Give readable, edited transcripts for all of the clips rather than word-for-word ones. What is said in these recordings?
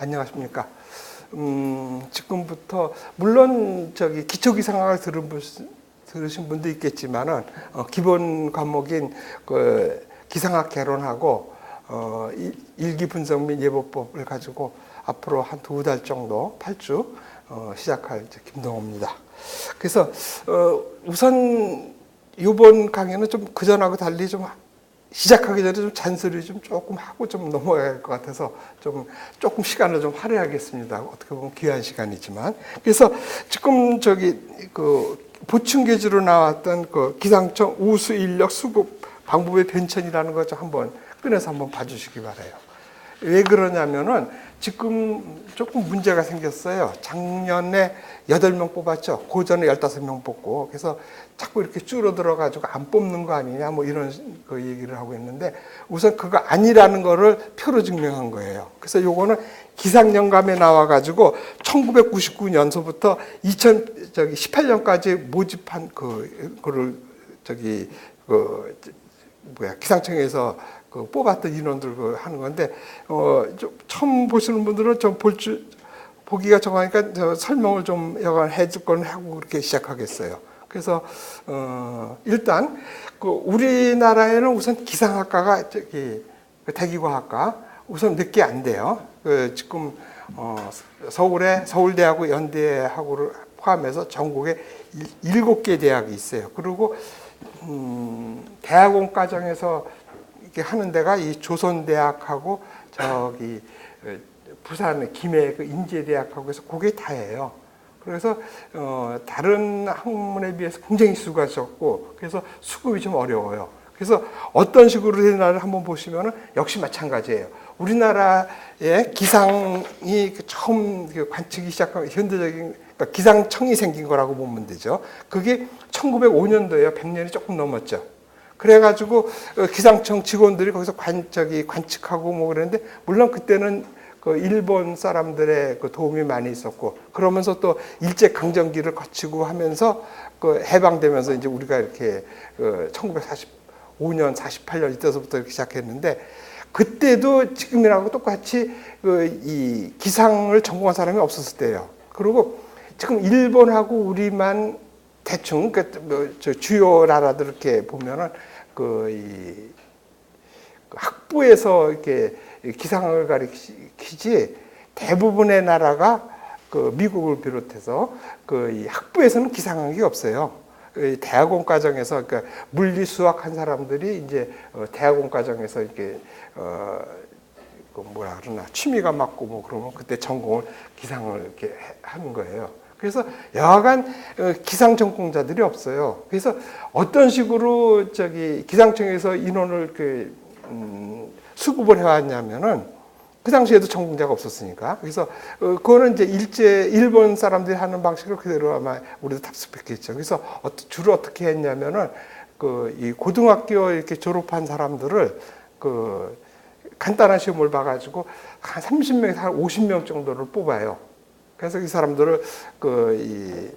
안녕하십니까. 지금부터 물론 기초기상학을 들으신 분도 있겠지만은 기본 과목인 그 기상학 개론하고 일기 분석 및 예보법을 가지고 앞으로 한 2달 정도 8주 시작할 김동호입니다. 그래서 우선 이번 강의는 좀 그전하고 달리 좀 시작하기 전에 좀 잔소리 좀 조금 하고 좀 넘어가야 할 것 같아서 조금 시간을 좀 할애하겠습니다. 어떻게 보면 귀한 시간이지만. 그래서 지금 그 보충계주로 나왔던 그 기상청 우수 인력 수급 방법의 변천이라는 거 좀 한번 꺼내서 한번 봐주시기 바라요. 왜 그러냐면은 지금 조금 문제가 생겼어요. 작년에 8명 뽑았죠. 그 전에 15명 뽑고. 그래서 자꾸 이렇게 줄어들어가지고 안 뽑는 거 아니냐, 뭐 이런 그 얘기를 하고 있는데 우선 그거 아니라는 거를 표로 증명한 거예요. 그래서 요거는 기상연감에 나와가지고 1999년서부터 2018년까지 모집한 기상청에서 뽑았던 인원들 하는 건데, 처음 보시는 분들은 좀 보기가 적으니까 설명을 좀 여간 해줄 건 하고 그렇게 시작하겠어요. 그래서, 일단, 우리나라에는 우선 기상학과가 대기과학과 우선 몇 개 안 돼요. 지금, 서울대하고 연대하고를 포함해서 전국에 7개 대학이 있어요. 그리고, 대학원 과정에서 이렇게 하는 데가 이 조선대학하고 부산 김해 인제대학하고 해서 그게 다예요. 그래서 다른 학문에 비해서 굉장히 수가 적고 그래서 수급이 좀 어려워요. 그래서 어떤 식으로 되나를 한번 보시면은 역시 마찬가지예요. 우리나라의 기상이 처음 관측이 시작한 현대적인 그러니까 기상청이 생긴 거라고 보면 되죠. 그게 1905년도에요. 100년이 조금 넘었죠. 그래가지고 기상청 직원들이 거기서 관측하고 뭐 그랬는데 물론 그때는 그 일본 사람들의 그 도움이 많이 있었고 그러면서 또 일제 강점기를 거치고 하면서 그 해방되면서 이제 우리가 이렇게 1945년, 48년 이때서부터 이렇게 시작했는데 그때도 지금이라고 똑같이 이 기상을 전공한 사람이 없었을 때예요. 그리고 지금 일본하고 우리만 대충 주요 나라들 이렇게 보면은 학부에서 이렇게 기상을 가리키지 대부분의 나라가 미국을 비롯해서 이 학부에서는 기상학이 없어요. 대학원 과정에서 그러니까 물리 수학 한 사람들이 이제 대학원 과정에서 이렇게 뭐라 그러나 취미가 맞고 뭐 그러면 그때 전공을 기상을 이렇게 하는 거예요. 그래서 여하간 기상 전공자들이 없어요. 그래서 어떤 식으로 기상청에서 인원을 수급을 해왔냐면은 그 당시에도 전공자가 없었으니까. 그래서 그거는 이제 일본 사람들이 하는 방식을 그대로 아마 우리도 답습했겠죠. 그래서 주로 어떻게 했냐면은 이 고등학교 이렇게 졸업한 사람들을 간단한 시험을 봐가지고 한 30명에서 한 50명 정도를 뽑아요. 그래서 이 사람들을 그걸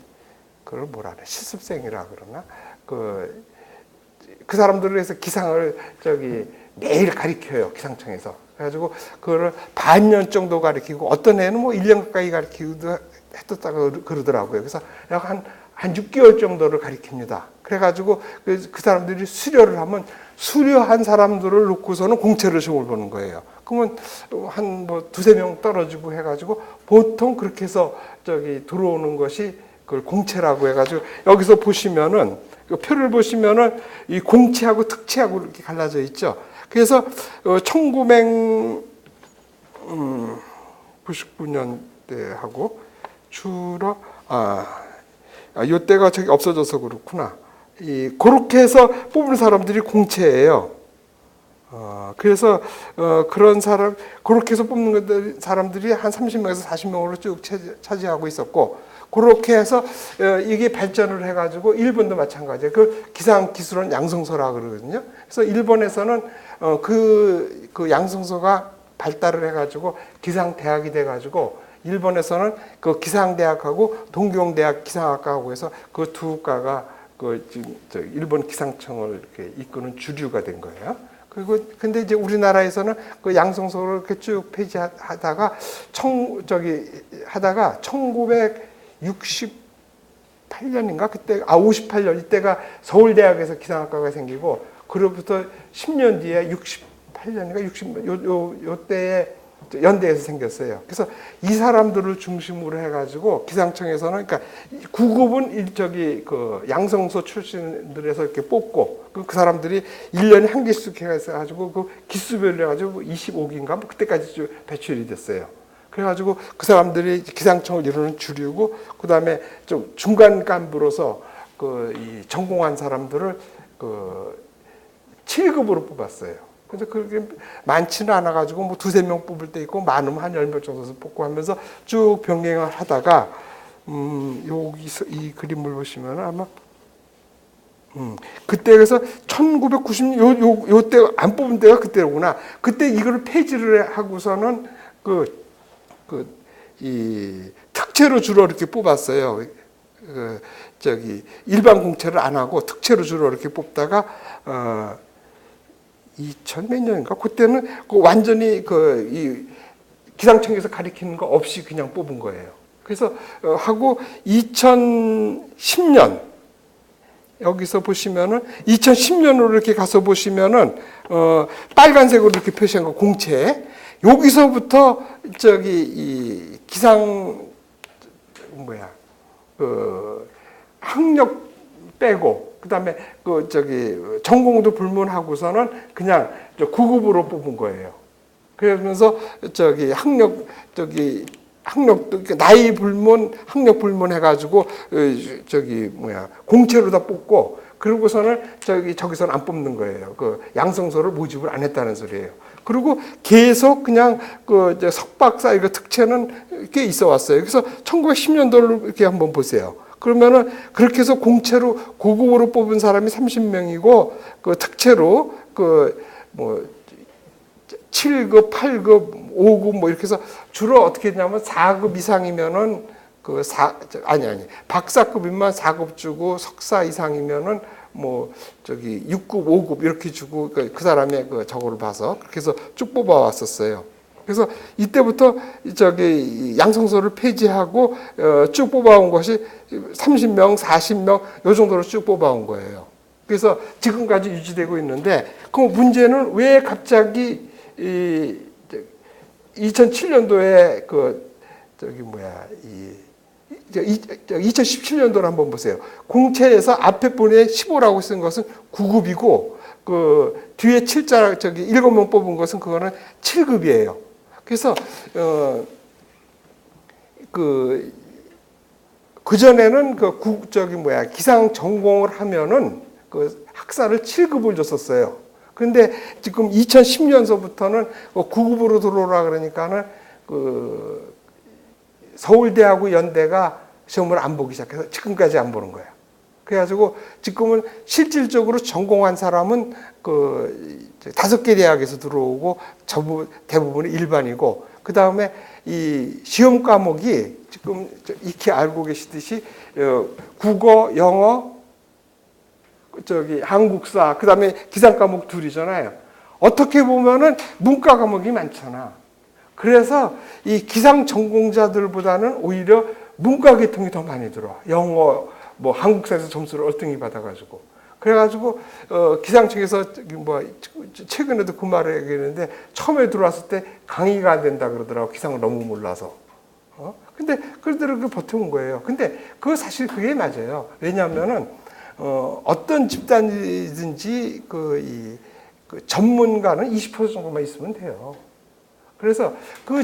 뭐라 그래 실습생이라 그러나 그 사람들을 해서 기상을 매일 가르쳐요 기상청에서. 그래가지고 그거를 반년 정도 가르치고 어떤 애는 뭐 1년 가까이 가르치기도 했었다고 그러더라고요. 그래서 약 한 6개월 정도를 가르칩니다. 그래가지고 그 사람들이 수료를 하면 수료한 사람들을 놓고서는 공채를 시험을 보는 거예요. 그러면 한 두세 명 떨어지고 해가지고 보통 그렇게 해서 들어오는 것이 그걸 공채라고 해가지고 여기서 보시면은 표를 보시면은 이 공채하고 특채하고 이렇게 갈라져 있죠. 그래서 1999년대하고 주로 이때가 없어져서 그렇구나. 그렇게 해서 뽑는 사람들이 공채예요. 그래서 그런 그렇게 해서 뽑는 사람들이 한 30명에서 40명으로 쭉 차지하고 있었고, 그렇게 해서 이게 발전을 해가지고 일본도 마찬가지예요. 그 기상기술원 양성소라 그러거든요. 그래서 일본에서는 그 양성소가 발달을 해가지고 기상대학이 돼가지고 일본에서는 그 기상대학하고 동경대학 기상학과하고 해서 그 두 과가 일본 기상청을 이렇게 이끄는 주류가 된 거예요. 그리고 근데 이제 우리나라에서는 그 양성소를 이렇게 쭉 폐지하다가 1968년인가 그때 58년 이때가 서울대학에서 기상학과가 생기고 그로부터 10년 뒤에 68년인가 60년 요때에 연대에서 생겼어요. 그래서 이 사람들을 중심으로 해가지고 기상청에서는 그러니까 9급은 그 양성소 출신들에서 이렇게 뽑고 그 사람들이 1년에 한 개씩 해가지고 그 기수별로 해가지고 25기인가 뭐 그때까지 좀 배출이 됐어요. 그래가지고 그 사람들이 기상청을 이루는 주류고 그 다음에 좀 중간 간부로서 그 이 전공한 사람들을 그 7급으로 뽑았어요. 근데 그게 많지는 않아가지고 뭐 두세 명 뽑을 때 있고 많으면 한 10명 정도서 뽑고 하면서 쭉 병행을 하다가 여기서 이 그림을 보시면 아마 그때 그래서 1990년 요때 안 뽑은 때가 그때구나. 그때 이거를 폐지를 하고서는 이 특채로 주로 이렇게 뽑았어요. 일반 공채를 안 하고 특채로 주로 이렇게 뽑다가 2000 몇 년인가 그때는 완전히 이 기상청에서 가리키는 거 없이 그냥 뽑은 거예요. 그래서 하고 2010년 여기서 보시면은 2010년으로 이렇게 가서 보시면은 빨간색으로 이렇게 표시한 거 공채 여기서부터 이 기상 학력 빼고 그다음에 전공도 불문하고서는 그냥 9급으로 뽑은 거예요. 그러면서 학력도 나이 불문, 학력 불문 해가지고 공채로 다 뽑고 그러고서는 저기서는 안 뽑는 거예요. 그 양성소를 모집을 안 했다는 소리예요. 그리고 계속 그냥 석박사 이거 특채는 꽤 있어 왔어요. 그래서 1910년도를 이렇게 한번 보세요. 그러면은 그렇게 해서 공채로 고급으로 뽑은 사람이 30명이고 그 특채로 7급, 8급, 5급 뭐 이렇게 해서 주로 어떻게 했냐면 4급 이상이면은 박사급이면 4급 주고 석사 이상이면은 6급, 5급 이렇게 주고 그 사람의 저거를 봐서 그렇게 해서 쭉 뽑아 왔었어요. 그래서 이때부터 양성소를 폐지하고 쭉 뽑아온 것이 30명, 40명 요 정도로 쭉 뽑아온 거예요. 그래서 지금까지 유지되고 있는데 그 문제는 왜 갑자기 2007년도에 2017년도를 한번 보세요. 공채에서 앞에 분에 15라고 쓴 것은 9급이고 그 뒤에 7자 7명 뽑은 것은 그거는 7급이에요. 그래서 그 전에는 기상 전공을 하면은 그 학사를 7급을 줬었어요. 그런데 지금 2010년서부터는 9급으로 들어오라 그러니까는 서울대하고 연대가 시험을 안 보기 시작해서 지금까지 안 보는 거예요. 그래가지고 지금은 실질적으로 전공한 사람은 5개 대학에서 들어오고 대부분이 일반이고 그 다음에 이 시험 과목이 지금 익히 알고 계시듯이 국어, 영어, 한국사, 그 다음에 기상 과목 둘이잖아요. 어떻게 보면은 문과 과목이 많잖아. 그래서 이 기상 전공자들보다는 오히려 문과 계통이 더 많이 들어와. 영어, 한국사에서 점수를 얼등히 받아가지고. 그래가지고, 기상청에서 최근에도 그 말을 얘기했는데, 처음에 들어왔을 때 강의가 안 된다 그러더라고. 기상을 너무 몰라서. 근데, 그들은 버텨온 거예요. 근데, 사실 그게 맞아요. 왜냐면은, 어떤 집단이든지 그 전문가는 20% 정도만 있으면 돼요. 그래서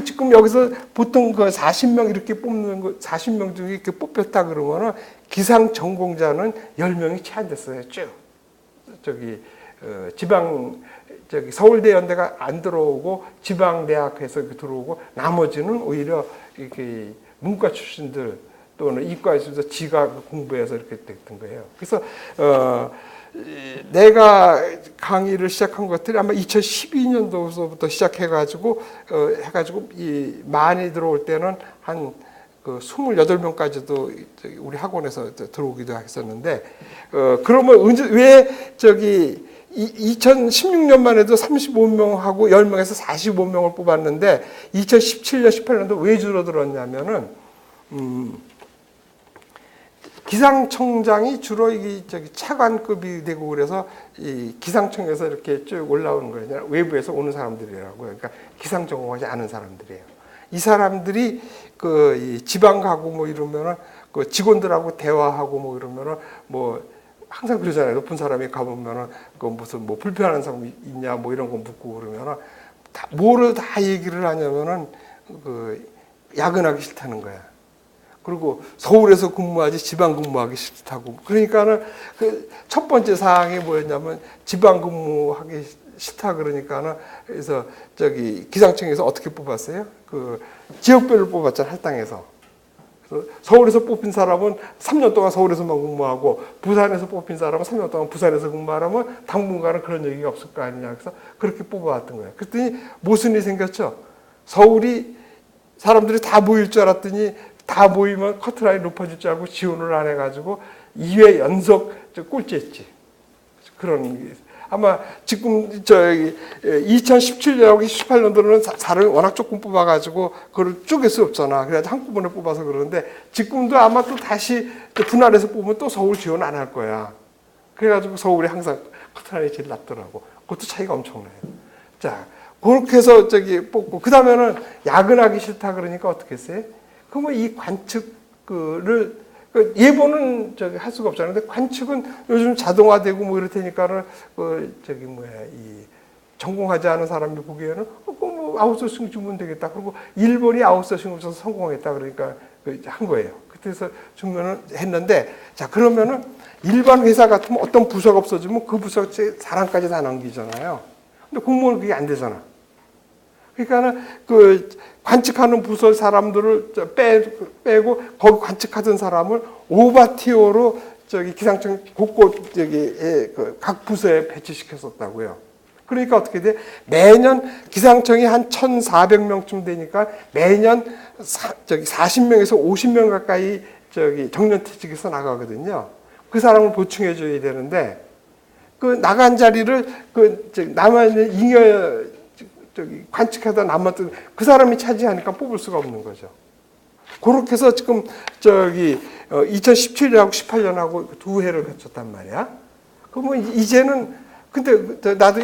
지금 여기서 보통 40명 이렇게 뽑는 거, 40명 중에 이렇게 뽑혔다 그러면은 기상 전공자는 10명이 채 안 됐어요. 쭉. 지방, 서울대 연대가 안 들어오고 지방대학에서 이렇게 들어오고 나머지는 오히려 이렇게 문과 출신들 또는 이과에서 지가 공부해서 이렇게 됐던 거예요. 그래서, 내가 강의를 시작한 것들이 아마 2012년도부터 시작해가지고, 많이 들어올 때는 한 28명까지도 우리 학원에서 들어오기도 했었는데, 그러면 왜 2016년만 해도 35명하고 10명에서 45명을 뽑았는데 2017년, 18년도 왜 줄어들었냐면은 기상청장이 주로 차관급이 되고 그래서 이 기상청에서 이렇게 쭉 올라오는 거예요. 외부에서 오는 사람들이라고요. 그러니까 기상 전공하지 않은 사람들이에요. 이 사람들이 이 지방 가고 뭐 이러면은 그 직원들하고 대화하고 뭐 이러면은 뭐 항상 그러잖아요. 높은 사람이 가보면은 그 무슨 뭐 불편한 사람이 있냐 뭐 이런 거 묻고 그러면은 뭐를 다 얘기를 하냐면은 야근하기 싫다는 거야. 그리고 서울에서 근무하지 지방 근무하기 싫다고. 그러니까는 그 첫 번째 사항이 뭐였냐면 지방 근무하기 싫다 그러니까는 그래서 기상청에서 어떻게 뽑았어요? 그 지역별로 뽑았잖아, 할당해서. 서울에서 뽑힌 사람은 3년 동안 서울에서만 근무하고 부산에서 뽑힌 사람은 3년 동안 부산에서 근무하라면 당분간은 그런 얘기가 없을 거 아니냐. 그래서 그렇게 뽑아왔던 거예요. 그랬더니 무슨 일이 생겼죠? 서울이 사람들이 다 모일 줄 알았더니 다 모이면 커트라인 높아질 줄 알고 지원을 안 해가지고 2회 연속 꼴찌했지. 그런 아마 지금 2017년하고 18년도는 살을 워낙 조금 뽑아가지고 그걸 쪼갤 수 없잖아. 그래서 한꺼번에 뽑아서 그러는데 지금도 아마 또 다시 분할해서 뽑으면 또 서울 지원 안 할 거야. 그래가지고 서울이 항상 커트라인이 제일 낮더라고. 그것도 차이가 엄청나요. 자, 그렇게 해서 뽑고 그 다음에는 야근하기 싫다 그러니까 어떻게 했어요? 그러면 이 관측을 예보는 할 수가 없잖아요. 근데 관측은 요즘 자동화되고 뭐 이럴 테니까는 이 전공하지 않은 사람이 보기에는 뭐 아웃소싱 주면 되겠다. 그리고 일본이 아웃소싱을 줘서 성공했다. 그러니까 한 거예요. 그래서 주면은 했는데 자 그러면은 일반 회사 같으면 어떤 부서가 없어지면 그 부서 사람까지 다 넘기잖아요. 근데 공무원은 그게 안 되잖아. 그러니까는 관측하는 부서 사람들을 빼고 거기 관측하던 사람을 오바티어로 기상청 곳곳 각 부서에 배치시켰었다고요. 그러니까 어떻게 돼? 매년 기상청이 한 1,400명쯤 되니까 매년 40명에서 50명 가까이 정년퇴직해서 나가거든요. 그 사람을 보충해 줘야 되는데 나간 자리를 남아있는 잉여 관측하다 남았던 그 사람이 차지하니까 뽑을 수가 없는 거죠. 그렇게 해서 지금 2017년하고 18년하고 두 해를 거쳤단 말이야. 그러면 이제는 근데 나도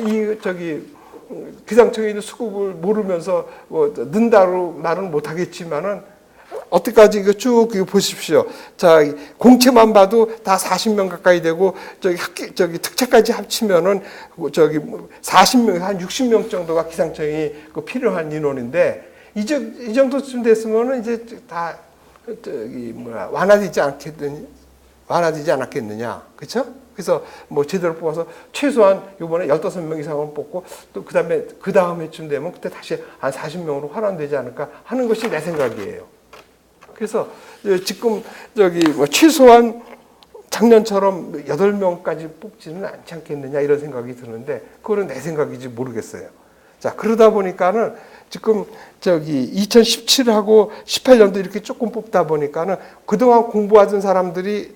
기상청에 있는 수급을 모르면서 는다로 말은 못하겠지만은 어떻게까지 이거 쭉 보십시오. 자, 공채만 봐도 다 40명 가까이 되고, 특채까지 합치면은, 40명, 한 60명 정도가 기상청이 필요한 인원인데, 이 정도쯤 됐으면은 이제 다, 완화되지 않았겠느냐. 그쵸? 그래서 제대로 뽑아서 최소한 요번에 15명 이상은 뽑고, 또 그 다음에쯤 되면 그때 다시 한 40명으로 환원되지 않을까 하는 것이 내 생각이에요. 그래서 지금 최소한 작년처럼 8명까지 뽑지는 않지 않겠느냐 이런 생각이 드는데 그거는 내 생각인지 모르겠어요. 자, 그러다 보니까는 지금 2017하고 18년도 이렇게 조금 뽑다 보니까는 그동안 공부하던 사람들이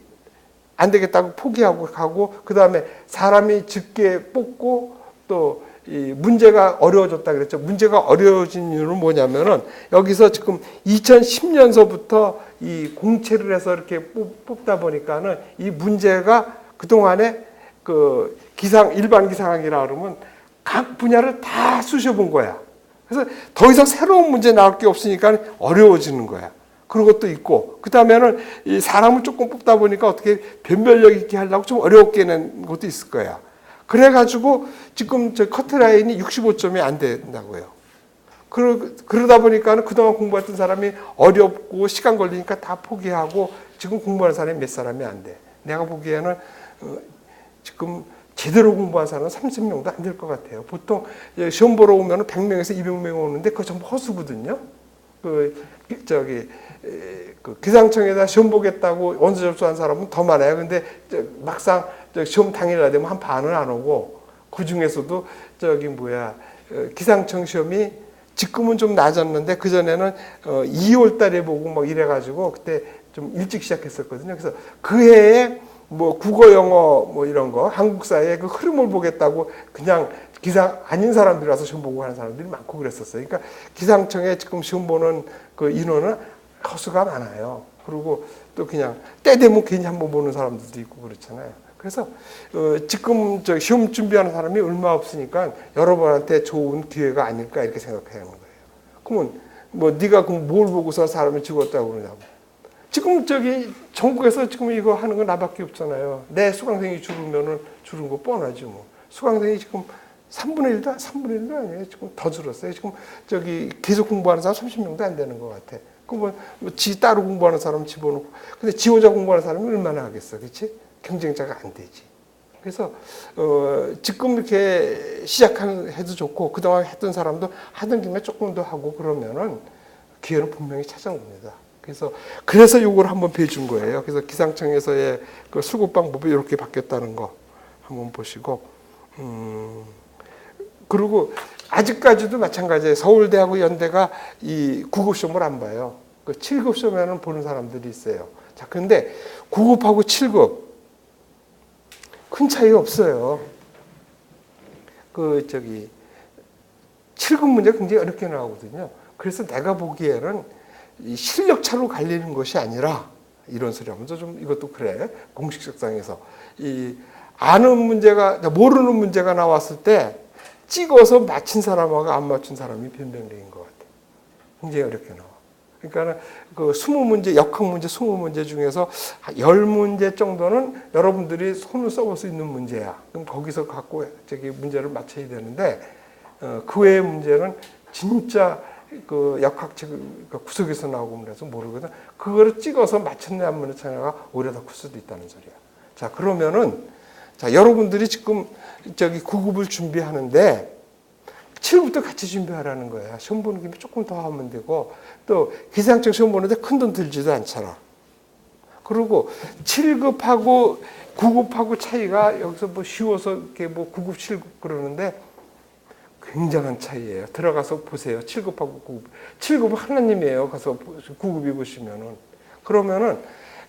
안 되겠다고 포기하고 가고 그다음에 사람이 적게 뽑고 또 이 문제가 어려워졌다 그랬죠. 문제가 어려워진 이유는 뭐냐면은 여기서 지금 2010년서부터 이 공채를 해서 이렇게 뽑다 보니까는 이 문제가 그동안에 일반 기상학이라 그러면 각 분야를 다 쑤셔본 거야. 그래서 더 이상 새로운 문제 나올 게 없으니까 어려워지는 거야. 그런 것도 있고, 그 다음에는 이 사람을 조금 뽑다 보니까 어떻게 변별력 있게 하려고 좀 어렵게 낸 것도 있을 거야. 그래가지고 지금 커트라인이 65점이 안 된다고요. 그러다 보니까 그동안 공부했던 사람이 어렵고 시간 걸리니까 다 포기하고 지금 공부하는 사람이 몇 사람이 안 돼. 내가 보기에는 지금 제대로 공부한 사람은 30명도 안 될 것 같아요. 보통 시험 보러 오면 100명에서 200명 오는데 그거 전부 허수거든요. 기상청에다 시험 보겠다고 원서 접수한 사람은 더 많아요. 근데 막상 시험 당일날 되면 한 반은 안 오고 그 중에서도 기상청 시험이 지금은 좀 낮았는데 그 전에는 2월 달에 보고 막 이래가지고 그때 좀 일찍 시작했었거든요. 그래서 그 해에 뭐 국어, 영어 뭐 이런 거 한국사의 그 흐름을 보겠다고 그냥 기상 아닌 사람들이 와서 시험 보고 하는 사람들이 많고 그랬었어요. 그러니까 기상청에 지금 시험 보는 그 인원은 허수가 많아요. 그리고 또 그냥 때 되면 괜히 한번 보는 사람들도 있고 그렇잖아요. 그래서 지금 저 시험 준비하는 사람이 얼마 없으니까 여러분한테 좋은 기회가 아닐까 이렇게 생각하는 거예요. 그러면 뭐 네가 그럼 뭘 보고서 사람을 죽었다고 그러냐고. 지금 저기 전국에서 지금 이거 하는 건 나밖에 없잖아요. 내 수강생이 줄으면은 줄은 거 뻔하죠 뭐. 수강생이 지금 3분의 1도 아니에요. 지금 더 줄었어요. 지금 저기 계속 공부하는 사람 30명도 안 되는 것 같아. 그러면 지 따로 공부하는 사람 집어넣고. 근데 지 혼자 공부하는 사람이 얼마나 하겠어. 그렇지? 경쟁자가 안 되지. 그래서 지금 이렇게 시작해도 좋고 그동안 했던 사람도 하던 김에 조금 더 하고 그러면은 기회는 분명히 찾아옵니다. 그래서 이걸 한번 배준 거예요. 그래서 기상청에서의 그 수급 방법이 이렇게 바뀌었다는 거 한번 보시고, 그리고 아직까지도 마찬가지예요. 서울대하고 연대가 이 9급 시험을 안 봐요. 그 7급 시험에는 보는 사람들이 있어요. 자, 그런데 9급하고 7급 큰 차이가 없어요. 그 저기 7급 문제가 굉장히 어렵게 나오거든요. 그래서 내가 보기에는 이 실력 차로 갈리는 것이 아니라 이런 소리 하면서 좀 이것도 그래. 공식적상에서 이 아는 문제가 모르는 문제가 나왔을 때 찍어서 맞힌 사람하고 안 맞춘 사람이 변별력인 것 같아. 굉장히 어렵게 나와. 그러니까 그 20문제, 역학 문제 20문제 중에서 10문제 정도는 여러분들이 손을 써볼 수 있는 문제야. 그럼 거기서 갖고 저기 문제를 맞춰야 되는데 그 외의 문제는 진짜 그 역학책 구석에서 나오고 그래서 모르거든. 그거를 찍어서 맞췄냐 안 맞췄냐가 오히려 더 클 수도 있다는 소리야. 자, 그러면은 자, 여러분들이 지금 저기 9급을 준비하는데 7급도 같이 준비하라는 거야. 시험 보는 김에 조금 더 하면 되고 또 기상청 시험 보는데 큰 돈 들지도 않잖아. 그리고 7급하고 9급하고 차이가 여기서 뭐 쉬워서 이렇게 뭐 9급, 7급 그러는데 굉장한 차이예요. 들어가서 보세요. 7급하고 9급. 7급은 하나님이에요. 가서 9급이 보시면은. 그러면은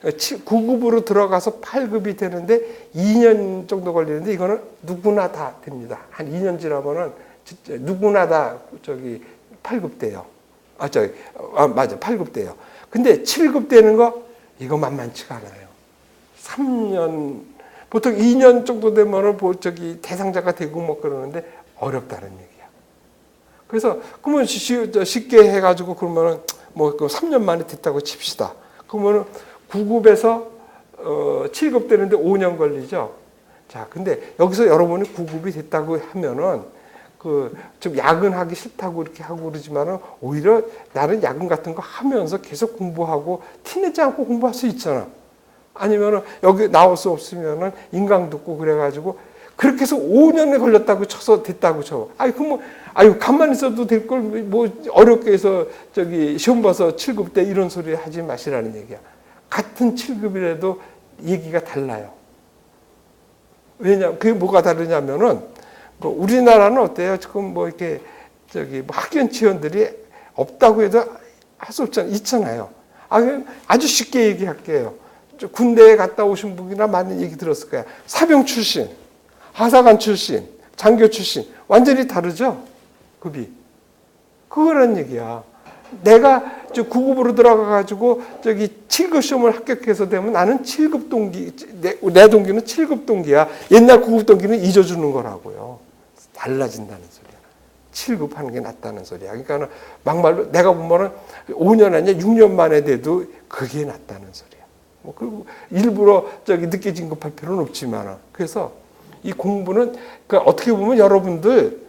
9급으로 들어가서 8급이 되는데 2년 정도 걸리는데 이거는 누구나 다 됩니다. 한 2년 지나면은 진짜 누구나 다 저기 8급 돼요. 맞아. 8급 돼요. 근데 7급 되는 거 이거 만만치가 않아요. 3년 보통 2년 정도 되면은 저기 대상자가 되고 뭐 그러는데 어렵다는 얘기야. 그래서 그러면 쉽게 해가지고 그러면은 뭐 3년 만에 됐다고 칩시다. 그러면은 9급에서 7급 되는데 5년 걸리죠. 자, 근데 여기서 여러분이 9급이 됐다고 하면은 그 좀 야근하기 싫다고 이렇게 하고 그러지만은 오히려 나는 야근 같은 거 하면서 계속 공부하고 티내지 않고 공부할 수 있잖아. 아니면은 여기 나올 수 없으면은 인강 듣고 그래가지고 그렇게 해서 5년에 걸렸다고 쳐서 됐다고 쳐. 가만히 있어도 될 걸 뭐 어렵게 해서 저기 시험 봐서 7급 때 이런 소리 하지 마시라는 얘기야. 같은 7급이라도 얘기가 달라요. 왜냐, 그게 뭐가 다르냐면은 우리나라는 어때요? 지금 뭐 이렇게 저기 뭐 학연 지원들이 없다고 해도 할 수 없잖아요. 있잖아요. 아주 쉽게 얘기할게요. 군대에 갔다 오신 분이나 많은 얘기 들었을 거야. 사병 출신, 하사관 출신, 장교 출신 완전히 다르죠? 급이. 그거란 얘기야. 내가 9급으로 들어가가지고 저기 7급 시험을 합격해서 되면 나는 7급 동기, 내 동기는 7급 동기야. 옛날 9급 동기는 잊어주는 거라고요. 달라진다는 소리야. 7급 하는 게 낫다는 소리야. 그러니까 막말로 내가 보면은 5년 아니야 6년 만에 돼도 그게 낫다는 소리야. 뭐 그리고 일부러 저기 늦게 진급할 필요는 없지만 그래서 이 공부는 그러니까 어떻게 보면 여러분들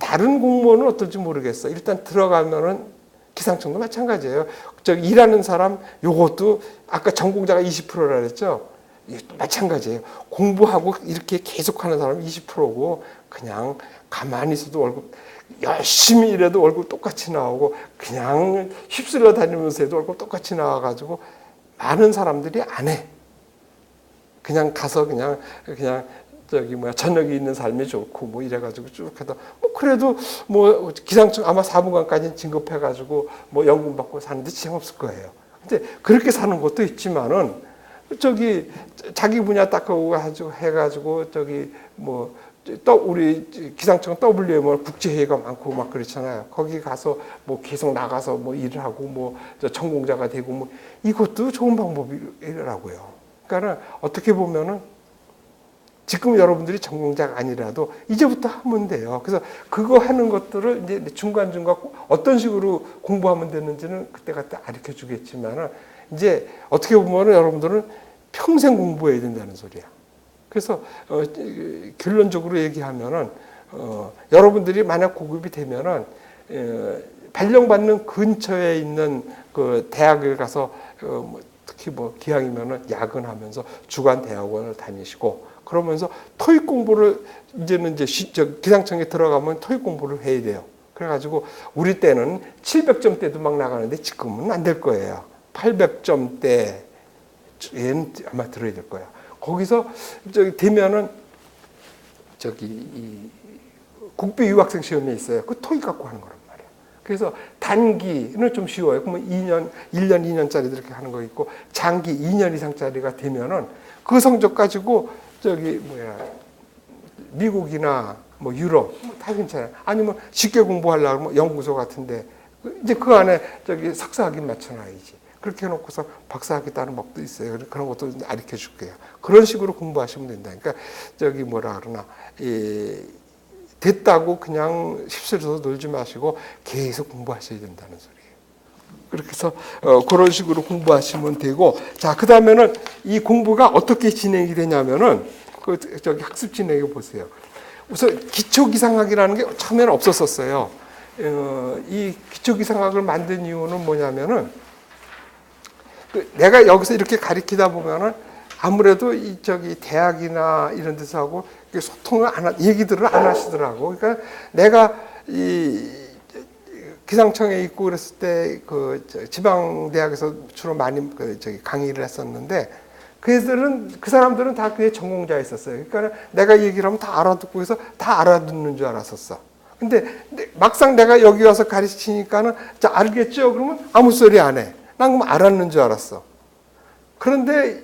다른 공무원은 어떨지 모르겠어. 일단 들어가면은 기상청도 마찬가지예요. 저기 일하는 사람 요것도 아까 전공자가 20%라 그랬죠. 마찬가지예요. 공부하고 이렇게 계속하는 사람이 20%고 그냥 가만히 있어도 월급 열심히 일해도 월급 똑같이 나오고 그냥 휩쓸려 다니면서 해도 월급 똑같이 나와가지고 많은 사람들이 안 해. 그냥 가서 그냥 저기 저녁에 있는 삶이 좋고 뭐 이래가지고 쭉 해도 뭐 그래도 뭐 기상청 아마 4분간까지는 진급해가지고 뭐 연금 받고 사는데 지장 없을 거예요. 근데 그렇게 사는 것도 있지만은 저기 자기 분야 딱 그거 해가지고 저기 뭐 또 우리 기상청 WMO 국제회의가 많고 막 그렇잖아요. 거기 가서 뭐 계속 나가서 뭐 일을 하고 뭐 전공자가 되고 뭐 이것도 좋은 방법이라고요. 그러니까 어떻게 보면은 지금 여러분들이 전공자가 아니라도 이제부터 하면 돼요. 그래서 그거 하는 것들을 이제 중간중간 어떤 식으로 공부하면 되는지는 그때그때 가르쳐 주겠지만은 이제 어떻게 보면은 여러분들은 평생 공부해야 된다는 소리야. 그래서 결론적으로 얘기하면은 여러분들이 만약 고급이 되면은 발령받는 근처에 있는 그 대학을 가서 특히 뭐 기왕이면은 야근하면서 주간 대학원을 다니시고 그러면서 토익 공부를 이제는 이제 기상청에 들어가면 토익 공부를 해야 돼요. 그래가지고 우리 때는 700점대도 막 나가는데 지금은 안 될 거예요. 800점대는 아마 들어야 될 거예요. 거기서 저기 되면은 저기 이 국비 유학생 시험이 있어요. 그 토익 갖고 하는 거란 말이에요. 그래서 단기는 좀 쉬워요. 그러면 1년, 2년짜리 이렇게 하는 거 있고 장기 2년 이상짜리가 되면은 그 성적 가지고 저기 미국이나 뭐 유럽 다 괜찮아요. 아니면 쉽게 공부하려고 뭐 연구소 같은데 이제 그 안에 저기 석사학위 맞춰놔야지. 그렇게 해놓고서 박사학위 따는 법도 있어요. 그런 것도 가르쳐 줄게요. 그런 식으로 공부하시면 된다. 그러니까 저기 뭐라 그러나 됐다고 그냥 휩쓸려서 놀지 마시고 계속 공부하셔야 된다는 소리예요. 그렇게 해서 그런 식으로 공부하시면 되고, 자, 그 다음에는 이 공부가 어떻게 진행이 되냐면은 저기 학습 진행해 보세요. 우선 기초기상학이라는 게 처음에는 없었었어요. 이 기초기상학을 만든 이유는 뭐냐면은 내가 여기서 이렇게 가리키다 보면은 아무래도 이 저기 대학이나 이런 데서 하고 소통을 얘기들을 안 하시더라고. 그러니까 내가 이 기상청에 있고 그랬을 때 그 지방 대학에서 주로 많이 저기 강의를 했었는데 그 사람들은 다 그게 전공자였었어요. 그러니까 내가 얘기를 하면 다 알아듣고 해서 다 알아듣는 줄 알았었어. 근데 막상 내가 여기 와서 가르치니까는 자, 알겠죠? 그러면 아무 소리 안 해. 난 그럼 알았는 줄 알았어. 그런데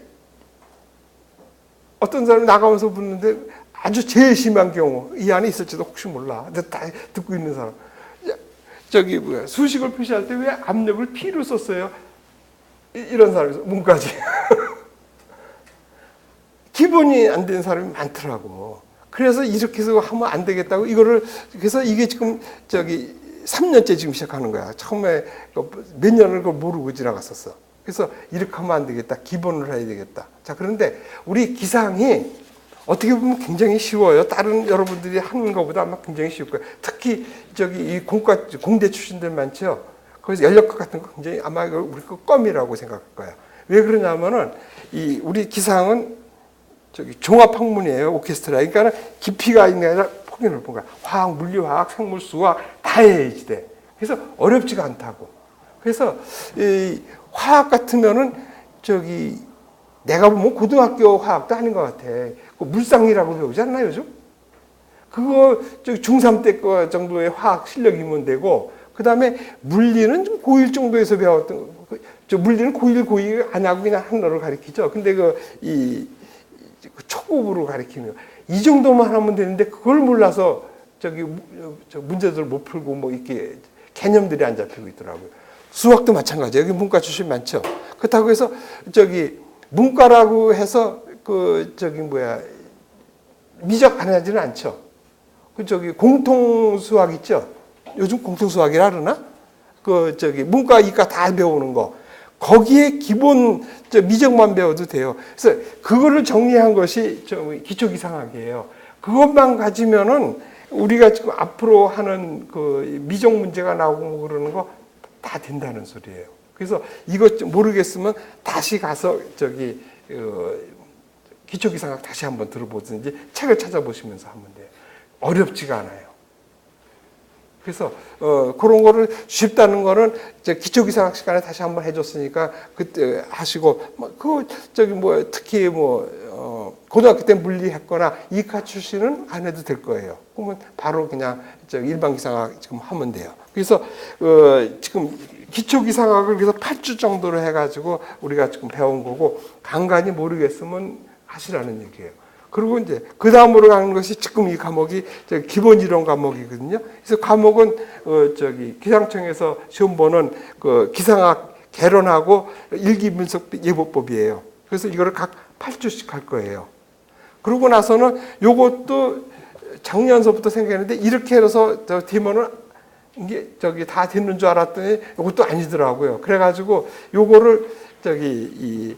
어떤 사람이 나가면서 묻는데 아주 제일 심한 경우 이 안에 있을지도 혹시 몰라. 근데 다 듣고 있는 사람. 저기 뭐야 수식을 표시할 때 왜 압력을 P로 썼어요? 이런 사람이 있어. 문까지. 기본이 안 되는 사람이 많더라고. 그래서 이렇게 해서 하면 안 되겠다고 이거를 그래서 이게 지금 저기 3년째 지금 시작하는 거야. 처음에 몇 년을 그걸 모르고 지나갔었어. 그래서 이렇게 하면 안 되겠다. 기본을 해야 되겠다. 자, 그런데 우리 기상이 어떻게 보면 굉장히 쉬워요. 다른 여러분들이 하는 것보다 아마 굉장히 쉬울 거예요. 특히 저기 이 공대 출신들 많죠. 거기서 연력학 같은 거 굉장히 아마 우리 거 껌이라고 생각할 거예요. 왜 그러냐면은 이 우리 기상은 저기 종합학문이에요. 오케스트라. 그러니까 깊이가 있는 게 아니라 폭이 넓은 거야. 화학, 물리화학, 생물, 수학 다 해야지 돼. 그래서 어렵지가 않다고. 그래서 이 화학 같으면은 저기 내가 보면 고등학교 화학도 아닌 것 같아. 그 물상이라고 배우지 않나 요즘? 그거 저기 중3 때 거 정도의 화학 실력이면 되고, 그 다음에 물리는 좀 고1 정도에서 배웠던 저 물리는 고1, 고2 안 하고 그냥 한어를 가르치죠. 근데 그 초급으로 가르치는 이 정도만 하면 되는데 그걸 몰라서 저기 문제들 못 풀고 뭐 이렇게 개념들이 안 잡히고 있더라고요. 수학도 마찬가지예요. 여기 문과 출신 많죠. 그렇다고 해서 저기 문과라고 해서 그 저기 뭐야 미적 안 하지는 않죠. 그 저기 공통 수학 있죠. 요즘 공통 수학이라 그러나? 그 저기 문과 이과 다 배우는 거. 거기에 기본 미적만 배워도 돼요. 그래서 그거를 정리한 것이 기초기상학이에요. 그것만 가지면은 우리가 지금 앞으로 하는 그 미적 문제가 나오고 그러는 거 다 된다는 소리예요. 그래서 이거 모르겠으면 다시 가서 저기 기초기상학 다시 한번 들어보든지 책을 찾아보시면서 하면 돼요. 어렵지가 않아요. 그래서 그런 거를 쉽다는 거는 이제 기초기상학 시간에 다시 한번 해줬으니까 그때 하시고 그 저기 뭐 특히 뭐 고등학교 때 물리 했거나 이과 출신은 안 해도 될 거예요. 그러면 바로 그냥 저 일반 기상학 지금 하면 돼요. 그래서 지금 기초기상학을 그래서 8주 정도로 해가지고 우리가 지금 배운 거고 간간히 모르겠으면 하시라는 얘기예요. 그리고 이제 그 다음으로 가는 것이 지금 이 과목이 기본 이론 과목이거든요. 그래서 과목은 저기 기상청에서 시험 보는 그 기상학 개론하고 일기 분석 예보법이에요. 그래서 이거를 각 8주씩 할 거예요. 그러고 나서는 요것도 작년서부터 생각했는데 이렇게 해서 저 팀원은 이게 저기 다 듣는 줄 알았더니 이것도 아니더라고요. 그래가지고 요거를 저기 이